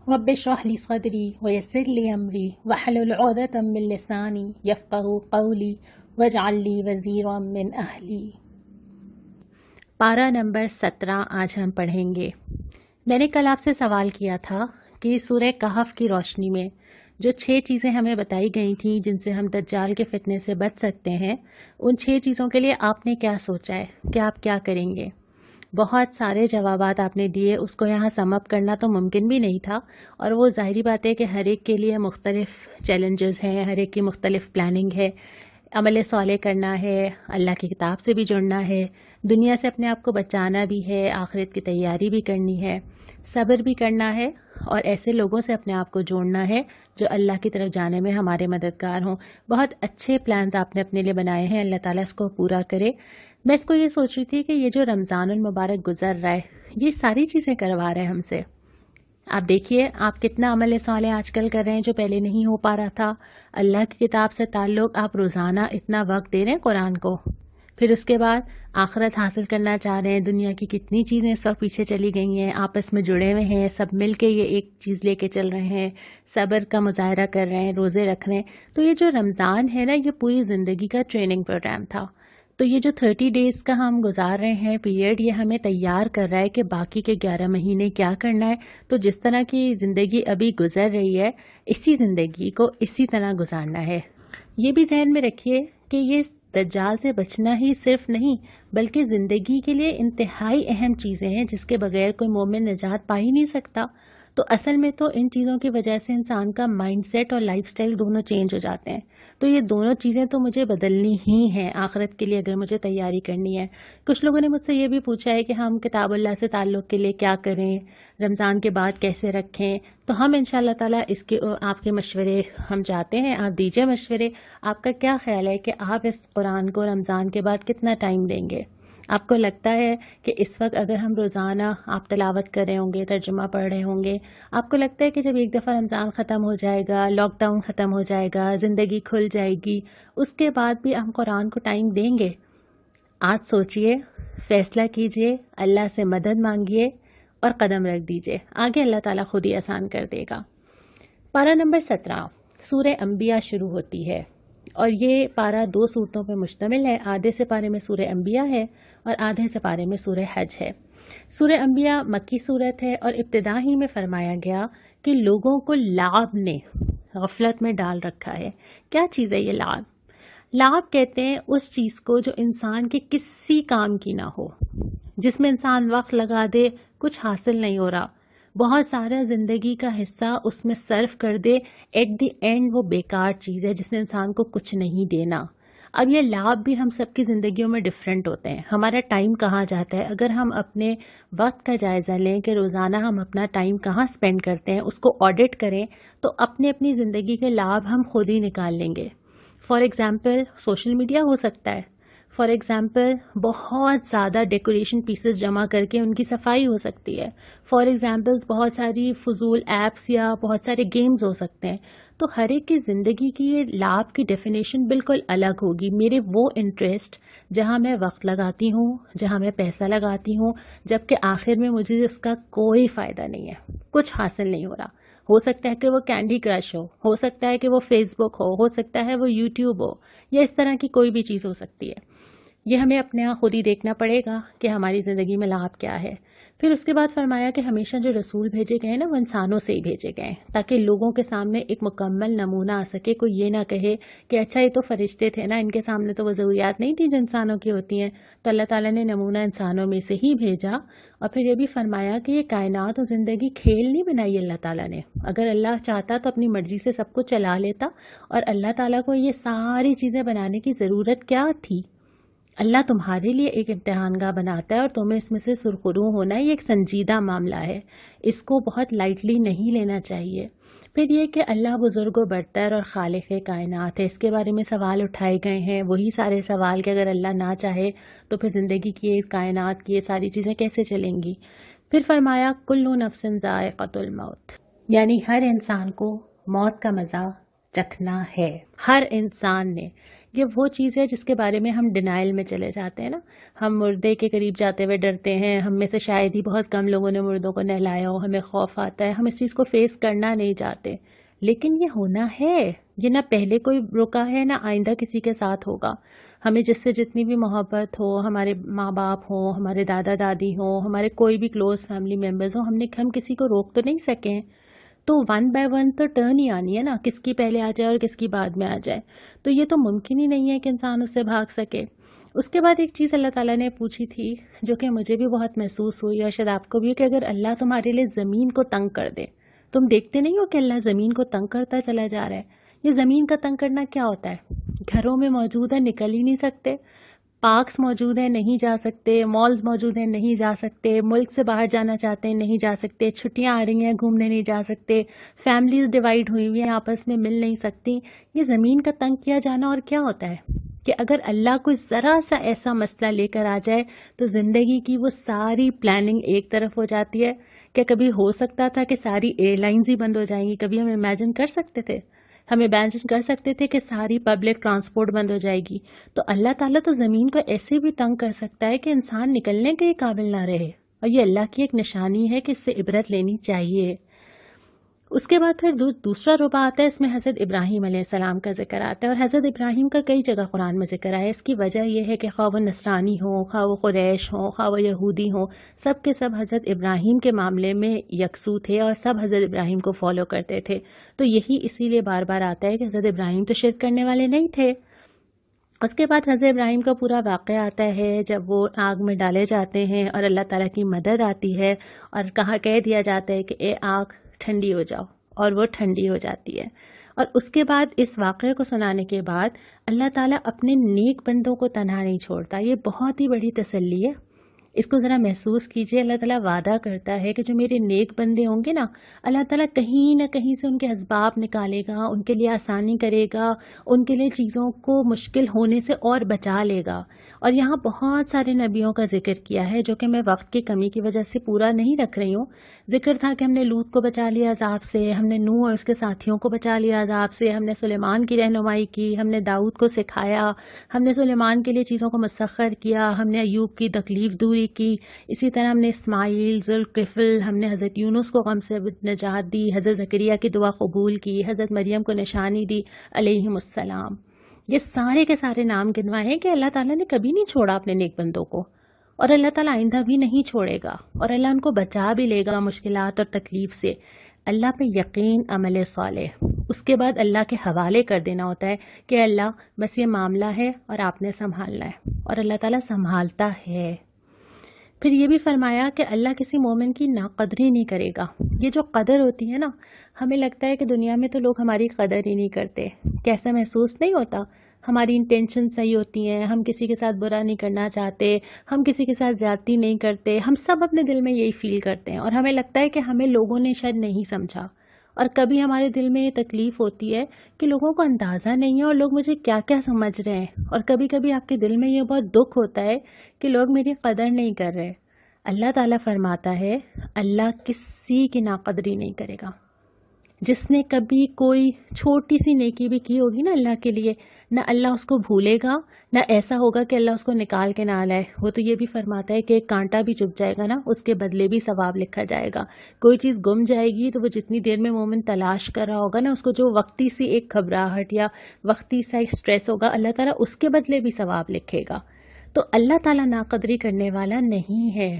رب اشرح لي صدري ويسر لي أمري واحلل عقدة من لساني يفقهوا قولي واجعل لي وزيرا من أهلي۔ پارہ نمبر 17 آج ہم پڑھیں گے۔ میں نے کل آپ سے سوال کیا تھا کہ سورہ کہف کی روشنی میں جو 6 چیزیں ہمیں بتائی گئی تھیں جن سے ہم دجال کے فتنے سے بچ سکتے ہیں، ان 6 چیزوں کے لیے آپ نے کیا سوچا ہے کہ آپ کیا کریں گے؟ بہت سارے جوابات آپ نے دیے، اس کو یہاں سم اپ کرنا تو ممکن بھی نہیں تھا، اور وہ ظاہری بات ہے کہ ہر ایک کے لیے مختلف چیلنجز ہیں، ہر ایک کی مختلف پلاننگ ہے۔ عمل صالح کرنا ہے، اللہ کی کتاب سے بھی جڑنا ہے، دنیا سے اپنے آپ کو بچانا بھی ہے، آخرت کی تیاری بھی کرنی ہے، صبر بھی کرنا ہے، اور ایسے لوگوں سے اپنے آپ کو جوڑنا ہے جو اللہ کی طرف جانے میں ہمارے مددگار ہوں۔ بہت اچھے پلانز آپ نے اپنے لیے بنائے ہیں، اللہ تعالیٰ اس کو پورا کرے۔ میں اس کو یہ سوچ رہی تھی کہ یہ جو رمضان المبارک گزر رہا ہے، یہ ساری چیزیں کروا رہے ہیں ہم سے۔ آپ دیکھیے آپ کتنا عمل صالح آج کل کر رہے ہیں جو پہلے نہیں ہو پا رہا تھا۔ اللہ کی کتاب سے تعلق، آپ روزانہ اتنا وقت دے رہے ہیں قرآن کو، پھر اس کے بعد آخرت حاصل کرنا چاہ رہے ہیں، دنیا کی کتنی چیزیں سب پیچھے چلی گئی ہیں، آپس میں جڑے ہوئے ہیں، سب مل کے یہ ایک چیز لے کے چل رہے ہیں، صبر کا مظاہرہ کر رہے ہیں، روزے رکھ رہے ہیں۔ تو یہ جو رمضان ہے نا، یہ پوری زندگی کا ٹریننگ پروگرام تھا۔ تو یہ جو 30 ڈیز کا ہم گزار رہے ہیں پیریڈ، یہ ہمیں تیار کر رہا ہے کہ باقی کے 11 مہینے کیا کرنا ہے۔ تو جس طرح کی زندگی ابھی گزر رہی ہے، اسی زندگی کو اسی طرح گزارنا ہے۔ یہ بھی ذہن میں رکھیے کہ یہ دجال سے بچنا ہی صرف نہیں، بلکہ زندگی کے لیے انتہائی اہم چیزیں ہیں جس کے بغیر کوئی مومن نجات پا ہی نہیں سکتا۔ تو اصل میں تو ان چیزوں کی وجہ سے انسان کا مائنڈ سیٹ اور لائف سٹائل دونوں چینج ہو جاتے ہیں۔ تو یہ دونوں چیزیں تو مجھے بدلنی ہی ہیں آخرت کے لیے اگر مجھے تیاری کرنی ہے۔ کچھ لوگوں نے مجھ سے یہ بھی پوچھا ہے کہ ہم کتاب اللہ سے تعلق کے لیے کیا کریں، رمضان کے بعد کیسے رکھیں۔ تو ہم انشاءاللہ تعالیٰ اس کے آپ کے مشورے ہم چاہتے ہیں، آپ دیجئے مشورے۔ آپ کا کیا خیال ہے کہ آپ اس قرآن کو رمضان کے بعد کتنا ٹائم دیں گے؟ آپ کو لگتا ہے کہ اس وقت اگر ہم روزانہ آپ تلاوت کر رہے ہوں گے، ترجمہ پڑھ رہے ہوں گے، آپ کو لگتا ہے کہ جب ایک دفعہ رمضان ختم ہو جائے گا، لاک ڈاؤن ختم ہو جائے گا، زندگی کھل جائے گی، اس کے بعد بھی ہم قرآن کو ٹائم دیں گے؟ آج سوچئے، فیصلہ کیجئے، اللہ سے مدد مانگیے اور قدم رکھ دیجئے، آگے اللہ تعالیٰ خود ہی آسان کر دے گا۔ پارہ نمبر 17 سورہ انبیاء شروع ہوتی ہے، اور یہ پارہ 2 صورتوں پر مشتمل ہے۔ آدھے سے پارے میں سورہ انبیاء ہے اور آدھے سے پارے میں سورہ حج ہے۔ سورہ انبیاء مکی صورت ہے، اور ابتدا ہی میں فرمایا گیا کہ لوگوں کو لعب نے غفلت میں ڈال رکھا ہے۔ کیا چیز ہے یہ لعب؟ لعب کہتے ہیں اس چیز کو جو انسان کے کسی کام کی نہ ہو، جس میں انسان وقت لگا دے، کچھ حاصل نہیں ہو رہا، بہت سارا زندگی کا حصہ اس میں صرف کر دے، ایٹ دی اینڈ وہ بیکار چیز ہے جس نے انسان کو کچھ نہیں دینا۔ اب یہ لعب بھی ہم سب کی زندگیوں میں ڈیفرنٹ ہوتے ہیں۔ ہمارا ٹائم کہاں جاتا ہے؟ اگر ہم اپنے وقت کا جائزہ لیں کہ روزانہ ہم اپنا ٹائم کہاں سپینڈ کرتے ہیں، اس کو آڈٹ کریں، تو اپنی زندگی کے لعب ہم خود ہی نکال لیں گے۔ فار ایگزامپل سوشل میڈیا ہو سکتا ہے، فار ایگزامپل بہت زیادہ ڈیکوریشن پیسز جمع کر کے ان کی صفائی ہو سکتی ہے، فار ایگزامپل بہت ساری فضول ایپس یا بہت سارے گیمز ہو سکتے ہیں۔ تو ہر ایک کی زندگی کی یہ لعب کی ڈیفینیشن بالکل الگ ہوگی۔ میرے وہ انٹرسٹ جہاں میں وقت لگاتی ہوں، جہاں میں پیسہ لگاتی ہوں، جبکہ آخر میں مجھے اس کا کوئی فائدہ نہیں ہے، کچھ حاصل نہیں ہو رہا۔ ہو سکتا ہے کہ وہ کینڈی کرش ہو سکتا ہے کہ وہ فیس بک ہو سکتا ہے وہ یوٹیوب ہو، یا اس طرح کی کوئی بھی چیز ہو سکتی ہے۔ یہ ہمیں اپنے یہاں خود ہی دیکھنا پڑے گا کہ ہماری زندگی میں لعب کیا ہے۔ پھر اس کے بعد فرمایا کہ ہمیشہ جو رسول بھیجے گئے نا، وہ انسانوں سے ہی بھیجے گئے ہیں، تاکہ لوگوں کے سامنے ایک مکمل نمونہ آ سکے، کوئی یہ نہ کہے کہ اچھا یہ تو فرشتے تھے نا، ان کے سامنے تو وہ ضروریات نہیں تھی جو انسانوں کی ہوتی ہیں۔ تو اللہ تعالیٰ نے نمونہ انسانوں میں سے ہی بھیجا، اور پھر یہ بھی فرمایا کہ یہ کائنات اور زندگی کھیل نہیں بنائی اللہ تعالیٰ نے۔ اگر اللہ چاہتا تو اپنی مرضی سے سب کو چلا لیتا، اور اللہ تعالیٰ کو یہ ساری چیزیں بنانے کی ضرورت کیا تھی؟ اللہ تمہارے لیے ایک امتحان گاہ بناتا ہے، اور تمہیں اس میں سے سرخرو ہونا ہے، یہ ایک سنجیدہ معاملہ ہے، اس کو بہت لائٹلی نہیں لینا چاہیے۔ پھر یہ کہ اللہ بزرگ و برتر اور خالق کائنات ہے، اس کے بارے میں سوال اٹھائے گئے ہیں، وہی سارے سوال کہ اگر اللہ نہ چاہے تو پھر زندگی کی کائنات کی یہ ساری چیزیں کیسے چلیں گی۔ پھر فرمایا کل نفس ذائقۃ الموت، یعنی ہر انسان کو موت کا مزہ چکھنا ہے، ہر انسان نے۔ یہ وہ چیز ہے جس کے بارے میں ہم ڈینائل میں چلے جاتے ہیں نا. ہم مردے کے قریب جاتے ہوئے ڈرتے ہیں. ہم میں سے شاید ہی بہت کم لوگوں نے مردوں کو نہلایا ہو. ہمیں خوف آتا ہے, ہم اس چیز کو فیس کرنا نہیں چاہتے. لیکن یہ ہونا ہے, یہ نہ پہلے کوئی رکا ہے نہ آئندہ کسی کے ساتھ ہوگا. ہمیں جس سے جتنی بھی محبت ہو, ہمارے ماں باپ ہوں, ہمارے دادا دادی ہوں, ہمارے کوئی بھی کلوز فیملی ممبرز ہوں, ہم کسی کو روک تو نہیں سکیں. تو ون بائی ون تو ٹرن ہی آنی ہے نا, کس کی پہلے آ جائے اور کس کی بعد میں آ جائے. تو یہ تو ممکن ہی نہیں ہے کہ انسان اس سے بھاگ سکے. اس کے بعد ایک چیز اللہ تعالیٰ نے پوچھی تھی جو کہ مجھے بھی بہت محسوس ہوئی اور شاید آپ کو بھی, کہ اگر اللہ تمہارے لیے زمین کو تنگ کر دے, تم دیکھتے نہیں ہو کہ اللہ زمین کو تنگ کرتا چلا جا رہا ہے. یہ زمین کا تنگ کرنا کیا ہوتا ہے؟ گھروں میں موجود ہے, نکل ہی نہیں سکتے. پارکس موجود ہیں, نہیں جا سکتے. مالز موجود ہیں, نہیں جا سکتے. ملک سے باہر جانا چاہتے ہیں, نہیں جا سکتے. چھٹیاں آ رہی ہیں, گھومنے نہیں جا سکتے. فیملیز ڈیوائیڈ ہوئی ہوئی ہیں, آپس میں مل نہیں سکتی. یہ زمین کا تنگ کیا جانا. اور کیا ہوتا ہے کہ اگر اللہ کوئی ذرا سا ایسا مسئلہ لے کر آ جائے تو زندگی کی وہ ساری پلاننگ ایک طرف ہو جاتی ہے. کیا کبھی ہو سکتا تھا کہ ساری ایئر لائنز ہی بند ہو جائیں گی؟ کبھی ہم امیجن کر سکتے تھے؟ ہم امیجن کر سکتے تھے کہ ساری پبلک ٹرانسپورٹ بند ہو جائے گی؟ تو اللہ تعالیٰ تو زمین کو ایسے بھی تنگ کر سکتا ہے کہ انسان نکلنے کے قابل نہ رہے. اور یہ اللہ کی ایک نشانی ہے کہ اس سے عبرت لینی چاہیے. اس کے بعد پھر دوسرا ربع آتا ہے, اس میں حضرت ابراہیم علیہ السلام کا ذکر آتا ہے. اور حضرت ابراہیم کا کئی جگہ قرآن میں ذکر آیا. اس کی وجہ یہ ہے کہ خواہ وہ نصرانی ہوں, خواہ وہ قریش ہوں, خواہ وہ یہودی ہوں, سب کے سب حضرت ابراہیم کے معاملے میں یکسو تھے اور سب حضرت ابراہیم کو فالو کرتے تھے. تو یہی اسی لیے بار بار آتا ہے کہ حضرت ابراہیم تو شرک کرنے والے نہیں تھے. اس کے بعد حضرت ابراہیم کا پورا واقعہ آتا ہے جب وہ آگ میں ڈالے جاتے ہیں اور اللہ تعالیٰ کی مدد آتی ہے اور کہہ دیا جاتا ہے کہ اے آگ ٹھنڈی ہو جاؤ, اور وہ ٹھنڈی ہو جاتی ہے. اور اس کے بعد اس واقعے کو سنانے کے بعد اللہ تعالیٰ اپنے نیک بندوں کو تنہا نہیں چھوڑتا. یہ بہت ہی بڑی تسلی ہے. اس کو ذرا محسوس کیجئے. اللہ تعالیٰ وعدہ کرتا ہے کہ جو میرے نیک بندے ہوں گے نا, اللہ تعالیٰ کہیں نہ کہیں سے ان کے اسباب نکالے گا, ان کے لیے آسانی کرے گا, ان کے لیے چیزوں کو مشکل ہونے سے اور بچا لے گا. اور یہاں بہت سارے نبیوں کا ذکر کیا ہے جو کہ میں وقت کی کمی کی وجہ سے پورا نہیں رکھ رہی ہوں. ذکر تھا کہ ہم نے لوط کو بچا لیا عذاب سے, ہم نے نوح اور اس کے ساتھیوں کو بچا لیا عذاب سے, ہم نے سلیمان کی رہنمائی کی, ہم نے داؤد کو سکھایا, ہم نے سلیمان کے لیے چیزوں کو مسخر کیا, ہم نے ایوب کی تکلیف دوری کی. اسی طرح ہم نے اسماعیل, ذوالکفل, ہم نے حضرت یونس کو غم سے نجات دی, حضرت زکریا کی دعا قبول کی, حضرت مریم کو نشانی دی علیہم السلام. یہ سارے کے سارے نام گنوائے ہیں کہ اللہ تعالیٰ نے کبھی نہیں چھوڑا اپنے نیک بندوں کو, اور اللہ تعالیٰ آئندہ بھی نہیں چھوڑے گا, اور اللہ ان کو بچا بھی لے گا مشکلات اور تکلیف سے. اللہ پہ یقین, عمل صالح, اس کے بعد اللہ کے حوالے کر دینا ہوتا ہے کہ اللہ بس یہ معاملہ ہے اور آپ نے سنبھالنا ہے, اور اللہ تعالیٰ سنبھالتا ہے. پھر یہ بھی فرمایا کہ اللہ کسی مومن کی ناقدری نہیں کرے گا. یہ جو قدر ہوتی ہے نا, ہمیں لگتا ہے کہ دنیا میں تو لوگ ہماری قدر ہی نہیں کرتے. کیسا محسوس نہیں ہوتا؟ ہماری انٹینشن صحیح ہوتی ہیں, ہم کسی کے ساتھ برا نہیں کرنا چاہتے, ہم کسی کے ساتھ زیادتی نہیں کرتے, ہم سب اپنے دل میں یہی فیل کرتے ہیں, اور ہمیں لگتا ہے کہ ہمیں لوگوں نے شاید نہیں سمجھا. اور کبھی ہمارے دل میں یہ تکلیف ہوتی ہے کہ لوگوں کو اندازہ نہیں ہے اور لوگ مجھے کیا کیا سمجھ رہے ہیں. اور کبھی کبھی آپ کے دل میں یہ بہت دکھ ہوتا ہے کہ لوگ میری قدر نہیں کر رہے. اللہ تعالیٰ فرماتا ہے اللہ کسی کی ناقدری نہیں کرے گا. جس نے کبھی کوئی چھوٹی سی نیکی بھی کی ہوگی نا اللہ کے لیے, نہ اللہ اس کو بھولے گا, نہ ایسا ہوگا کہ اللہ اس کو نکال کے نہ لائے. وہ تو یہ بھی فرماتا ہے کہ ایک کانٹا بھی چپ جائے گا نا, اس کے بدلے بھی ثواب لکھا جائے گا. کوئی چیز گم جائے گی تو وہ جتنی دیر میں مومن تلاش کر رہا ہوگا نا, اس کو جو وقتی سی ایک گھبراہٹ یا وقتی سا ایک سٹریس ہوگا, اللہ تعالیٰ اس کے بدلے بھی ثواب لکھے گا. تو اللہ تعالیٰ ناقدری کرنے والا نہیں ہے,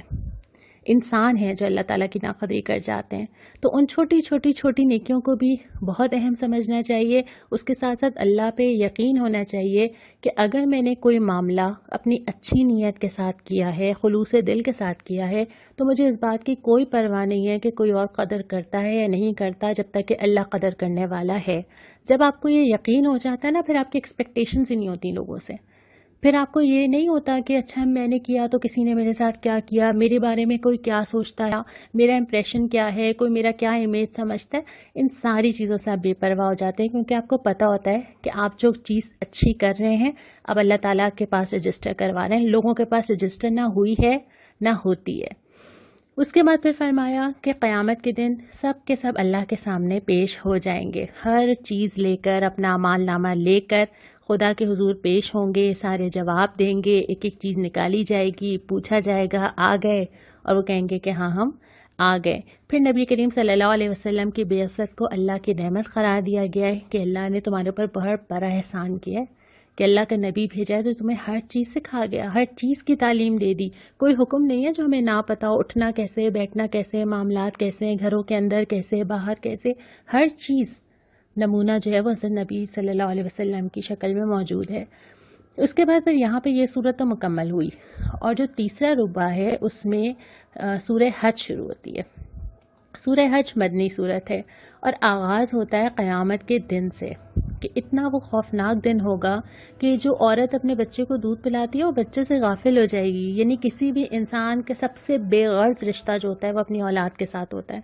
انسان ہے جو اللہ تعالیٰ کی ناقدری کر جاتے ہیں. تو ان چھوٹی نیکیوں کو بھی بہت اہم سمجھنا چاہیے. اس کے ساتھ ساتھ اللہ پہ یقین ہونا چاہیے کہ اگر میں نے کوئی معاملہ اپنی اچھی نیت کے ساتھ کیا ہے, خلوص دل کے ساتھ کیا ہے, تو مجھے اس بات کی کوئی پرواہ نہیں ہے کہ کوئی اور قدر کرتا ہے یا نہیں کرتا, جب تک کہ اللہ قدر کرنے والا ہے. جب آپ کو یہ یقین ہو جاتا ہے نا, پھر آپ کی ایکسپیکٹیشنز ہی نہیں ہوتی لوگوں سے. پھر آپ کو یہ نہیں ہوتا کہ اچھا میں نے کیا تو کسی نے میرے ساتھ کیا کیا, میرے بارے میں کوئی کیا سوچتا ہے, میرا امپریشن کیا ہے, کوئی میرا کیا امیج سمجھتا ہے. ان ساری چیزوں سے آپ بے پرواہ ہو جاتے ہیں, کیونکہ آپ کو پتہ ہوتا ہے کہ آپ جو چیز اچھی کر رہے ہیں اب اللہ تعالیٰ کے پاس رجسٹر کروا رہے ہیں. لوگوں کے پاس رجسٹر نہ ہوئی ہے نہ ہوتی ہے. اس کے بعد پھر فرمایا کہ قیامت کے دن سب کے سب اللہ کے سامنے پیش ہو جائیں گے, ہر چیز لے کر, اپنا اعمال نامہ لے کر خدا کے حضور پیش ہوں گے، سارے جواب دیں گے، ایک ایک چیز نکالی جائے گی، پوچھا جائے گا آ گئے، اور وہ کہیں گے کہ ہاں ہم آ گئے۔ پھر نبی کریم صلی اللہ علیہ وسلم کی بعثت کو اللہ کی نعمت قرار دیا گیا ہے کہ اللہ نے تمہارے اوپر بہت بڑا احسان کیا ہے کہ اللہ کا نبی بھیجا ہے تو تمہیں ہر چیز سکھا گیا، ہر چیز کی تعلیم دے دی۔ کوئی حکم نہیں ہے جو ہمیں نہ پتا ہو، اٹھنا کیسے، بیٹھنا کیسے، معاملات کیسے، گھروں کے اندر کیسے، باہر کیسے، ہر چیز نمونہ جو ہے وہ حضرت نبی صلی اللہ علیہ وسلم کی شکل میں موجود ہے۔ اس کے بعد پھر یہاں پہ یہ صورت تو مکمل ہوئی، اور جو تیسرا ربع ہے اس میں سورہ حج شروع ہوتی ہے۔ سورہ حج مدنی صورت ہے اور آغاز ہوتا ہے قیامت کے دن سے، کہ اتنا وہ خوفناک دن ہوگا کہ جو عورت اپنے بچے کو دودھ پلاتی ہے وہ بچے سے غافل ہو جائے گی، یعنی کسی بھی انسان کے سب سے بے غرض رشتہ جو ہوتا ہے وہ اپنی اولاد کے ساتھ ہوتا ہے،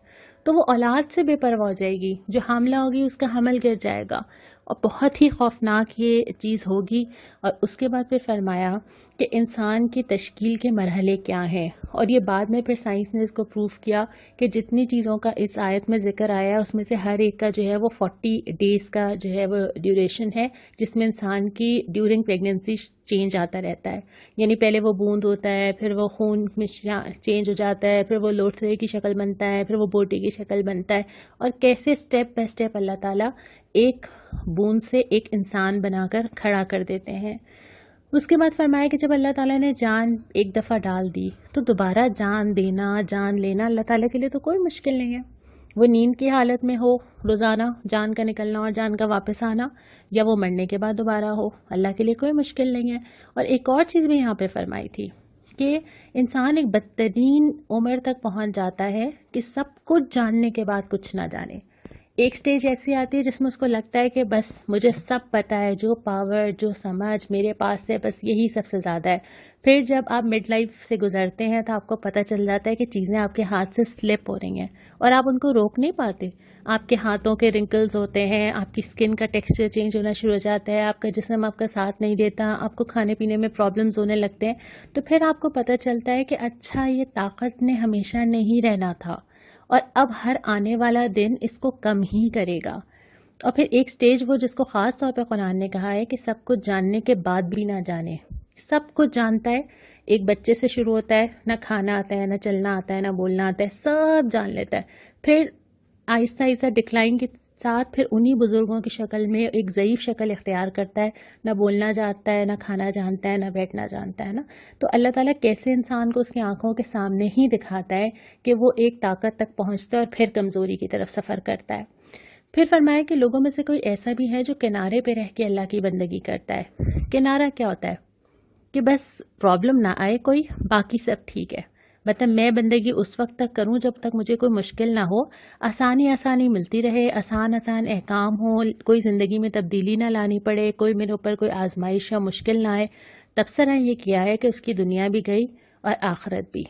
تو وہ اولاد سے بے پرواہ ہو جائے گی، جو حاملہ ہوگی اس کا حمل گر جائے گا، اور بہت ہی خوفناک یہ چیز ہوگی۔ اور اس کے بعد پھر فرمایا کہ انسان کی تشکیل کے مرحلے کیا ہیں، اور یہ بعد میں پھر سائنس نے اس کو پروف کیا کہ جتنی چیزوں کا اس آیت میں ذکر آیا ہے اس میں سے ہر ایک کا جو ہے وہ 40 ڈیز کا جو ہے وہ ڈیوریشن ہے، جس میں انسان کی ڈیورنگ پریگننسی چینج آتا رہتا ہے، یعنی پہلے وہ بوند ہوتا ہے، پھر وہ خون میں چینج ہو جاتا ہے، پھر وہ لوتھڑے کی شکل بنتا ہے، پھر وہ بوٹی کی شکل بنتا ہے، اور کیسے سٹیپ بائی سٹیپ اللہ تعالیٰ ایک بوند سے ایک انسان بنا کر کھڑا کر دیتے ہیں۔ اس کے بعد فرمایا کہ جب اللہ تعالیٰ نے جان ایک دفعہ ڈال دی تو دوبارہ جان دینا، جان لینا اللہ تعالیٰ کے لیے تو کوئی مشکل نہیں ہے۔ وہ نیند کی حالت میں ہو روزانہ جان کا نکلنا اور جان کا واپس آنا، یا وہ مرنے کے بعد دوبارہ ہو، اللہ کے لیے کوئی مشکل نہیں ہے۔ اور ایک اور چیز بھی یہاں پہ فرمائی تھی کہ انسان ایک بدترین عمر تک پہنچ جاتا ہے کہ سب کچھ جاننے کے بعد کچھ نہ جانے۔ ایک سٹیج ایسی آتی ہے جس میں اس کو لگتا ہے کہ بس مجھے سب پتہ ہے، جو پاور، جو سمجھ میرے پاس ہے بس یہی سب سے زیادہ ہے۔ پھر جب آپ مڈ لائف سے گزرتے ہیں تو آپ کو پتہ چل جاتا ہے کہ چیزیں آپ کے ہاتھ سے سلپ ہو رہی ہیں اور آپ ان کو روک نہیں پاتے۔ آپ کے ہاتھوں کے رنکلز ہوتے ہیں، آپ کی سکن کا ٹیکسچر چینج ہونا شروع ہو جاتا ہے، آپ کا جسم آپ کا ساتھ نہیں دیتا، آپ کو کھانے پینے میں پرابلمز ہونے لگتے ہیں، تو پھر آپ کو پتہ چلتا ہے کہ اچھا یہ طاقت نے ہمیشہ نہیں رہنا تھا، اور اب ہر آنے والا دن اس کو کم ہی کرے گا۔ اور پھر ایک سٹیج وہ جس کو خاص طور پہ قرآن نے کہا ہے کہ سب کچھ جاننے کے بعد بھی نہ جانے، سب کچھ جانتا ہے، ایک بچے سے شروع ہوتا ہے، نہ کھانا آتا ہے، نہ چلنا آتا ہے، نہ بولنا آتا ہے، سب جان لیتا ہے، پھر آہستہ آہستہ ڈکلائن کے ساتھ پھر انہی بزرگوں کی شکل میں ایک ضعیف شکل اختیار کرتا ہے، نہ بولنا جانتا ہے، نہ کھانا جانتا ہے، نہ بیٹھنا جانتا ہے نا۔ تو اللہ تعالیٰ کیسے انسان کو اس کی آنکھوں کے سامنے ہی دکھاتا ہے کہ وہ ایک طاقت تک پہنچتا ہے اور پھر کمزوری کی طرف سفر کرتا ہے۔ پھر فرمایا کہ لوگوں میں سے کوئی ایسا بھی ہے جو کنارے پہ رہ کے اللہ کی بندگی کرتا ہے۔ کنارہ کیا ہوتا ہے؟ کہ بس پرابلم نہ آئے کوئی، باقی سب ٹھیک ہے، مطلب میں بندگی اس وقت تک کروں جب تک مجھے کوئی مشکل نہ ہو، آسانی ملتی رہے، آسان احکام ہوں، کوئی زندگی میں تبدیلی نہ لانی پڑے، کوئی میرے اوپر کوئی آزمائش یا مشکل نہ آئے۔ تبصرہ یہ کیا ہے کہ اس کی دنیا بھی گئی اور آخرت بھی،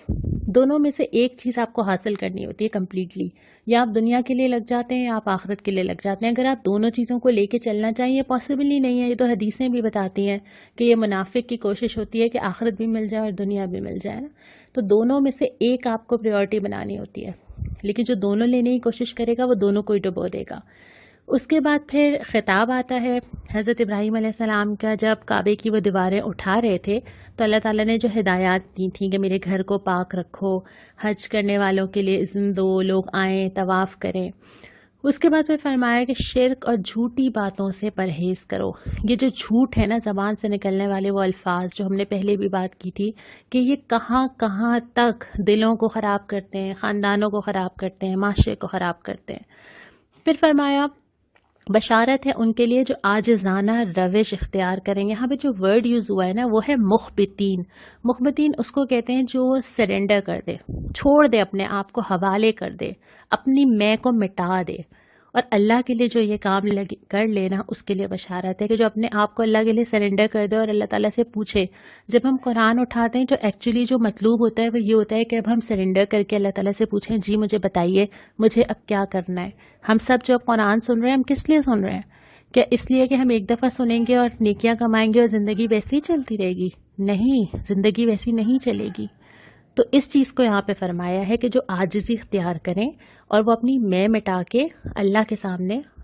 دونوں میں سے ایک چیز آپ کو حاصل کرنی ہوتی ہے کمپلیٹلی، یا آپ دنیا کے لیے لگ جاتے ہیں یا آپ آخرت کے لیے لگ جاتے ہیں۔ اگر آپ دونوں چیزوں کو لے کے چلنا چاہیں، یہ پاسبل ہی نہیں ہے، یہ تو حدیثیں بھی بتاتی ہیں کہ یہ منافق کی کوشش ہوتی ہے کہ آخرت بھی مل جائے اور دنیا بھی مل جائے نا، تو دونوں میں سے ایک آپ کو پریورٹی بنانی ہوتی ہے، لیکن جو دونوں لینے کی کوشش کرے گا وہ دونوں کو ہی ڈبو دے گا۔ اس کے بعد پھر خطاب آتا ہے حضرت ابراہیم علیہ السلام کا، جب کعبے کی وہ دیواریں اٹھا رہے تھے تو اللہ تعالیٰ نے جو ہدایات دی تھیں کہ میرے گھر کو پاک رکھو، حج کرنے والوں کے لیے اذن دو، لوگ آئیں طواف کریں۔ اس کے بعد پھر فرمایا کہ شرک اور جھوٹی باتوں سے پرہیز کرو۔ یہ جو جھوٹ ہے نا، زبان سے نکلنے والے وہ الفاظ جو ہم نے پہلے بھی بات کی تھی کہ یہ کہاں کہاں تک دلوں کو خراب کرتے ہیں، خاندانوں کو خراب کرتے ہیں، معاشرے کو خراب کرتے ہیں۔ پھر فرمایا بشارت ہے ان کے لیے جو عاجزانہ روش اختیار کریں گے۔ یہاں پہ جو ورڈ یوز ہوا ہے نا وہ ہے مخبتین۔ مخبتین اس کو کہتے ہیں جو سرنڈر کر دے، چھوڑ دے، اپنے آپ کو حوالے کر دے، اپنی میں کو مٹا دے، اور اللہ کے لیے جو یہ کام کر لینا اس کے لیے بشارت ہے کہ جو اپنے آپ کو اللہ کے لیے سرنڈر کر دے اور اللہ تعالیٰ سے پوچھے۔ جب ہم قرآن اٹھاتے ہیں تو ایکچولی جو مطلوب ہوتا ہے وہ یہ ہوتا ہے کہ اب ہم سرنڈر کر کے اللہ تعالیٰ سے پوچھیں، جی مجھے بتائیے مجھے اب کیا کرنا ہے۔ ہم سب جو قرآن سن رہے ہیں ہم کس لیے سن رہے ہیں؟ کیا اس لیے کہ ہم ایک دفعہ سنیں گے اور نیکیاں کمائیں گے اور زندگی ویسی ہی چلتی رہے گی؟ نہیں، زندگی ویسی نہیں چلے گی۔ تو اس چیز کو یہاں پہ فرمایا ہے کہ جو عاجزی اختیار کریں اور وہ اپنی میں مٹا کے اللہ کے سامنے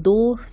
2